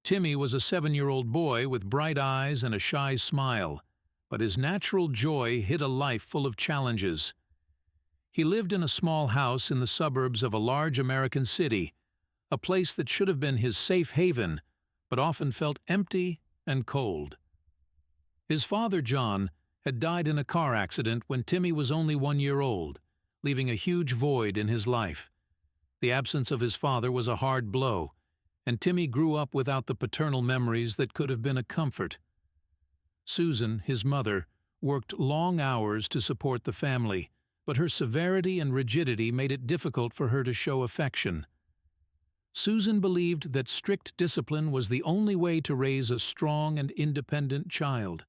Timmy was a 7-year-old boy with bright eyes and a shy smile, but his natural joy hid a life full of challenges. He lived in a small house in the suburbs of a large American city, a place that should have been his safe haven, but often felt empty and cold. His father, John, had died in a car accident when Timmy was only 1 year old, leaving a huge void in his life. The absence of his father was a hard blow, and Timmy grew up without the paternal memories that could have been a comfort. Susan, his mother, worked long hours to support the family, but her severity and rigidity made it difficult for her to show affection. Susan believed that strict discipline was the only way to raise a strong and independent child.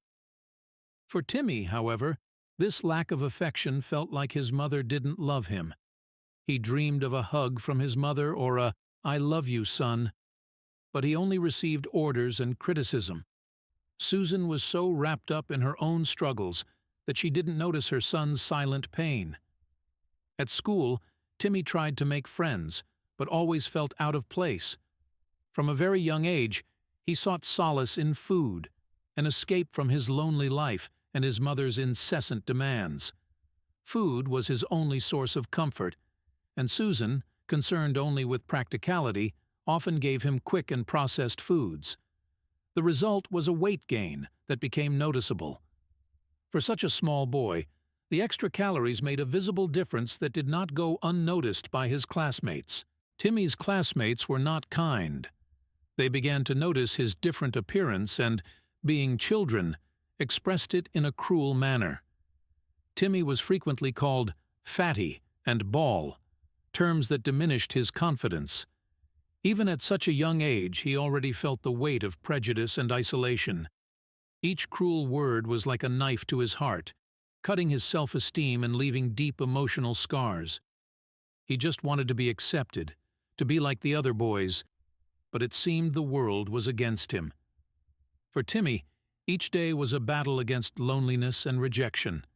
For Timmy, however, this lack of affection felt like his mother didn't love him. He dreamed of a hug from his mother or a "I love you, son," but he only received orders and criticism. Susan was so wrapped up in her own struggles that she didn't notice her son's silent pain. At school, Timmy tried to make friends, but always felt out of place. From a very young age, he sought solace in food, an escape from his lonely life and his mother's incessant demands. Food was his only source of comfort, and Susan, concerned only with practicality, often gave him quick and processed foods. The result was a weight gain that became noticeable. For such a small boy, the extra calories made a visible difference that did not go unnoticed by his classmates. Timmy's classmates were not kind. They began to notice his different appearance and, being children, expressed it in a cruel manner. Timmy was frequently called fatty and ball, terms that diminished his confidence. Even at such a young age, he already felt the weight of prejudice and isolation. Each cruel word was like a knife to his heart, cutting his self-esteem and leaving deep emotional scars. He just wanted to be accepted, to be like the other boys, but it seemed the world was against him. For Timmy, each day was a battle against loneliness and rejection.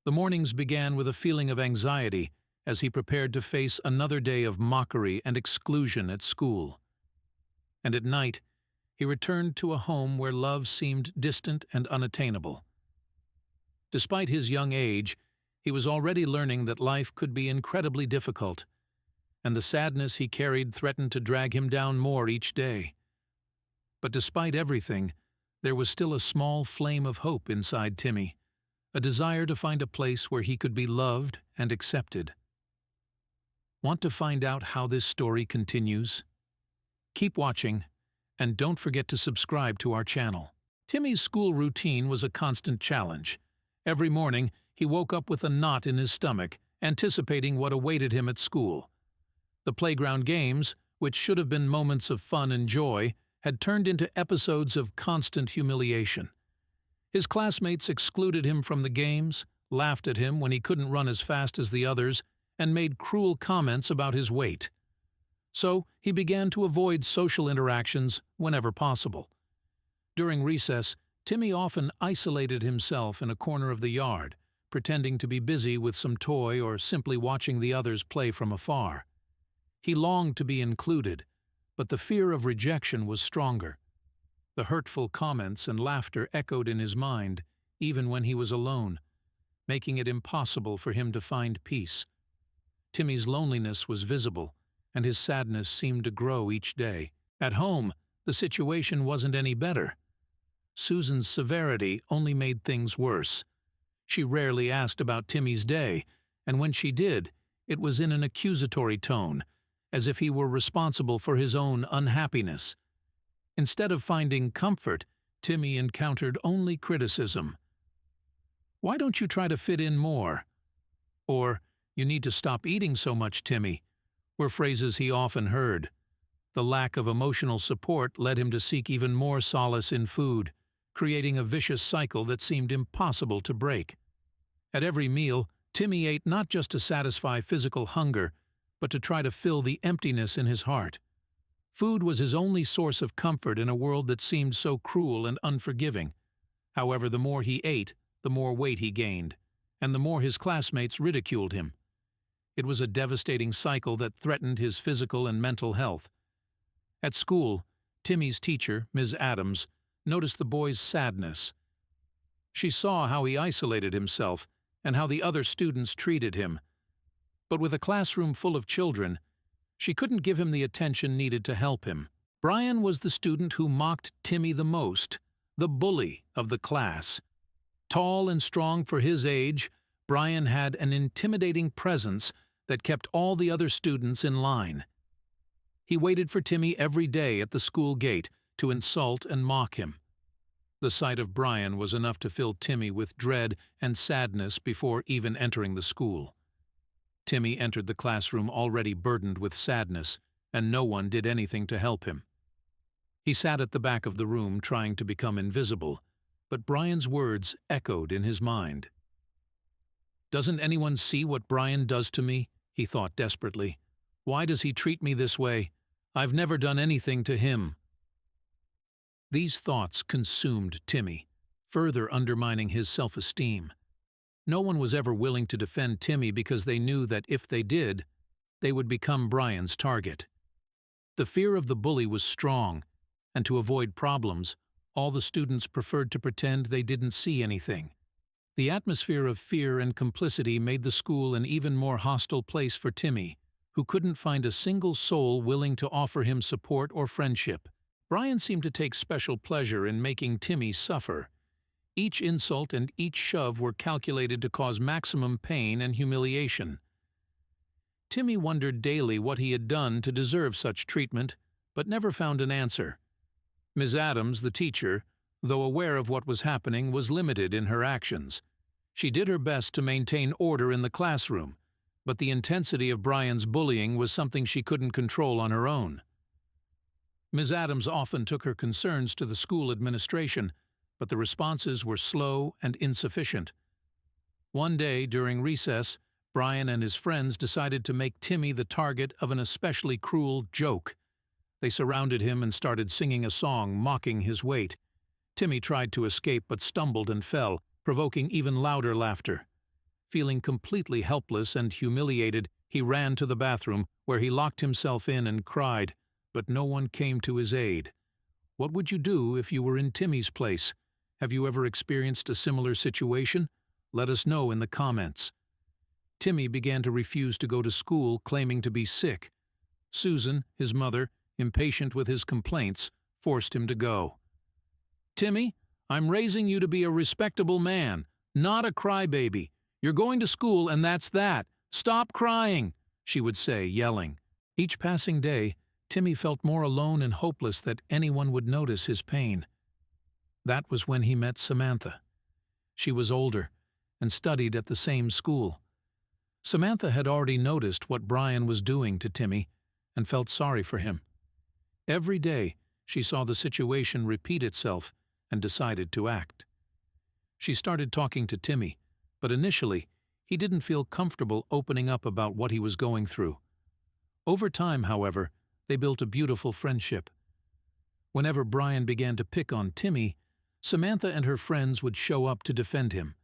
The mornings began with a feeling of anxiety as he prepared to face another day of mockery and exclusion at school. And at night, he returned to a home where love seemed distant and unattainable. Despite his young age, he was already learning that life could be incredibly difficult, and the sadness he carried threatened to drag him down more each day. But despite everything, there was still a small flame of hope inside Timmy, a desire to find a place where he could be loved and accepted. Want to find out how this story continues? Keep watching, and don't forget to subscribe to our channel. Timmy's school routine was a constant challenge. Every morning, he woke up with a knot in his stomach, anticipating what awaited him at school. The playground games, which should have been moments of fun and joy, had turned into episodes of constant humiliation. His classmates excluded him from the games, laughed at him when he couldn't run as fast as the others, and made cruel comments about his weight. So he began to avoid social interactions whenever possible. During recess, Timmy often isolated himself in a corner of the yard, pretending to be busy with some toy or simply watching the others play from afar. He longed to be included, but the fear of rejection was stronger. The hurtful comments and laughter echoed in his mind, even when he was alone, making it impossible for him to find peace. Timmy's loneliness was visible, and his sadness seemed to grow each day. At home, the situation wasn't any better. Susan's severity only made things worse. She rarely asked about Timmy's day, and when she did, it was in an accusatory tone, as if he were responsible for his own unhappiness. Instead of finding comfort, Timmy encountered only criticism. "Why don't you try to fit in more?" Or, "You need to stop eating so much, Timmy," were phrases he often heard. The lack of emotional support led him to seek even more solace in food, creating a vicious cycle that seemed impossible to break. At every meal, Timmy ate not just to satisfy physical hunger, but to try to fill the emptiness in his heart. Food was his only source of comfort in a world that seemed so cruel and unforgiving. However, the more he ate, the more weight he gained, and the more his classmates ridiculed him. It was a devastating cycle that threatened his physical and mental health. At school, Timmy's teacher, Ms. Adams, noticed the boy's sadness. She saw how he isolated himself and how the other students treated him. But with a classroom full of children, she couldn't give him the attention needed to help him. Brian was the student who mocked Timmy the most, the bully of the class. Tall and strong for his age, Brian had an intimidating presence that kept all the other students in line. He waited for Timmy every day at the school gate to insult and mock him. The sight of Brian was enough to fill Timmy with dread and sadness before even entering the school. Timmy entered the classroom already burdened with sadness, and no one did anything to help him. He sat at the back of the room trying to become invisible, but Brian's words echoed in his mind. "Doesn't anyone see what Brian does to me?" he thought desperately. "Why does he treat me this way? I've never done anything to him." These thoughts consumed Timmy, further undermining his self-esteem. No one was ever willing to defend Timmy because they knew that if they did, they would become Brian's target. The fear of the bully was strong, and to avoid problems, all the students preferred to pretend they didn't see anything. The atmosphere of fear and complicity made the school an even more hostile place for Timmy, who couldn't find a single soul willing to offer him support or friendship. Brian seemed to take special pleasure in making Timmy suffer. Each insult and each shove were calculated to cause maximum pain and humiliation. Timmy wondered daily what he had done to deserve such treatment, but never found an answer. Ms. Adams, the teacher, though aware of what was happening, was limited in her actions. She did her best to maintain order in the classroom, but the intensity of Brian's bullying was something she couldn't control on her own. Ms. Adams often took her concerns to the school administration, but the responses were slow and insufficient. One day, during recess, Brian and his friends decided to make Timmy the target of an especially cruel joke. They surrounded him and started singing a song mocking his weight. Timmy tried to escape but stumbled and fell, provoking even louder laughter. Feeling completely helpless and humiliated, he ran to the bathroom, where he locked himself in and cried, but no one came to his aid. What would you do if you were in Timmy's place? Have you ever experienced a similar situation? Let us know in the comments. Timmy began to refuse to go to school, claiming to be sick. Susan, his mother, impatient with his complaints, forced him to go. "Timmy, I'm raising you to be a respectable man, not a crybaby. You're going to school and that's that. Stop crying," she would say, yelling. Each passing day, Timmy felt more alone and hopeless that anyone would notice his pain. That was when he met Samantha. She was older and studied at the same school. Samantha had already noticed what Brian was doing to Timmy and felt sorry for him. Every day, she saw the situation repeat itself and decided to act. She started talking to Timmy, but initially, he didn't feel comfortable opening up about what he was going through. Over time, however, they built a beautiful friendship. Whenever Brian began to pick on Timmy, Samantha and her friends would show up to defend him.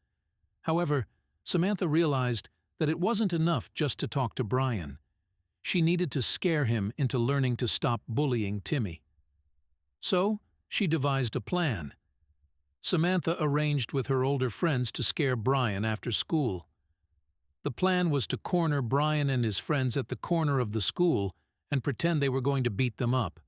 However, Samantha realized that it wasn't enough just to talk to Brian. She needed to scare him into learning to stop bullying Timmy. So, she devised a plan. Samantha arranged with her older friends to scare Brian after school. The plan was to corner Brian and his friends at the corner of the school and pretend they were going to beat them up.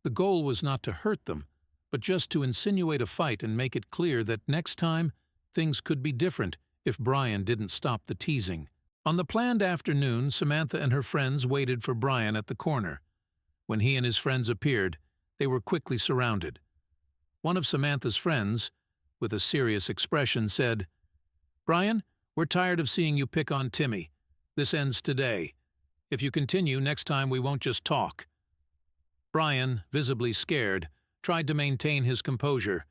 The goal was not to hurt them, but just to insinuate a fight and make it clear that next time, things could be different if Brian didn't stop the teasing. On the planned afternoon, Samantha and her friends waited for Brian at the corner. When he and his friends appeared, they were quickly surrounded. One of Samantha's friends, with a serious expression, said, "Brian, we're tired of seeing you pick on Timmy. This ends today. If you continue, next time we won't just talk." Brian, visibly scared, tried to maintain his composure,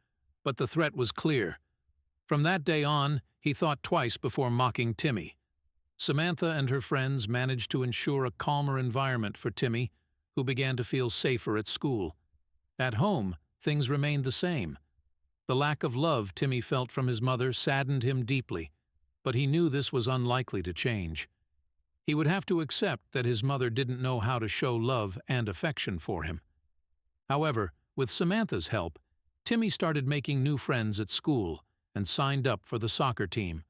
but the threat was clear. From that day on, he thought twice before mocking Timmy. Samantha and her friends managed to ensure a calmer environment for Timmy, who began to feel safer at school. At home, things remained the same. The lack of love Timmy felt from his mother saddened him deeply, but he knew this was unlikely to change. He would have to accept that his mother didn't know how to show love and affection for him. However, with Samantha's help, Timmy started making new friends at school and signed up for the soccer team.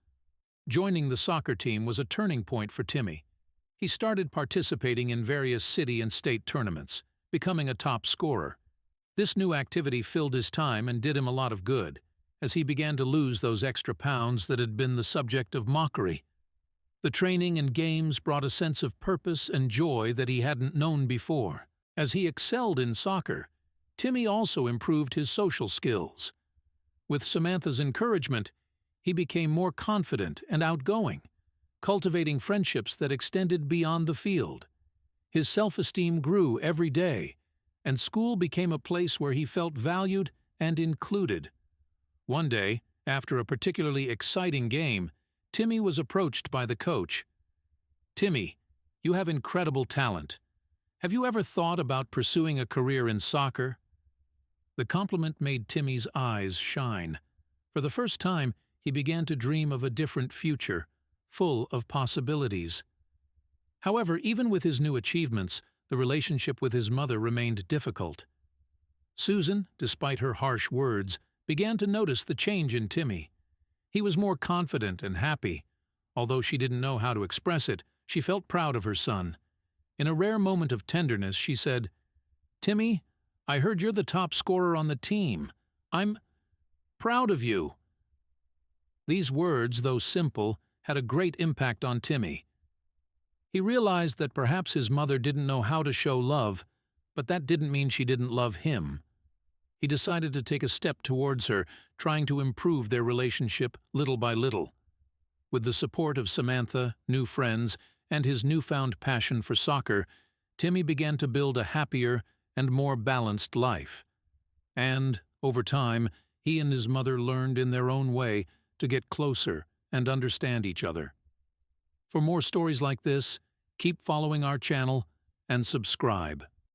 Joining the soccer team was a turning point for Timmy. He started participating in various city and state tournaments, becoming a top scorer. This new activity filled his time and did him a lot of good, as he began to lose those extra pounds that had been the subject of mockery. The training and games brought a sense of purpose and joy that he hadn't known before. As he excelled in soccer, Timmy also improved his social skills. With Samantha's encouragement, he became more confident and outgoing, cultivating friendships that extended beyond the field. His self-esteem grew every day, and school became a place where he felt valued and included. One day, after a particularly exciting game, Timmy was approached by the coach. "Timmy, you have incredible talent. Have you ever thought about pursuing a career in soccer?" The compliment made Timmy's eyes shine. For the first time, he began to dream of a different future, full of possibilities. However, even with his new achievements, the relationship with his mother remained difficult. Susan, despite her harsh words, began to notice the change in Timmy. He was more confident and happy. Although she didn't know how to express it, she felt proud of her son. In a rare moment of tenderness, she said, "Timmy, I heard you're the top scorer on the team. I'm proud of you." These words, though simple, had a great impact on Timmy. He realized that perhaps his mother didn't know how to show love, but that didn't mean she didn't love him. He decided to take a step towards her, trying to improve their relationship little by little. With the support of Samantha, new friends, and his newfound passion for soccer, Timmy began to build a happier and more balanced life. And, over time, he and his mother learned in their own way to get closer and understand each other. For more stories like this, keep following our channel and subscribe.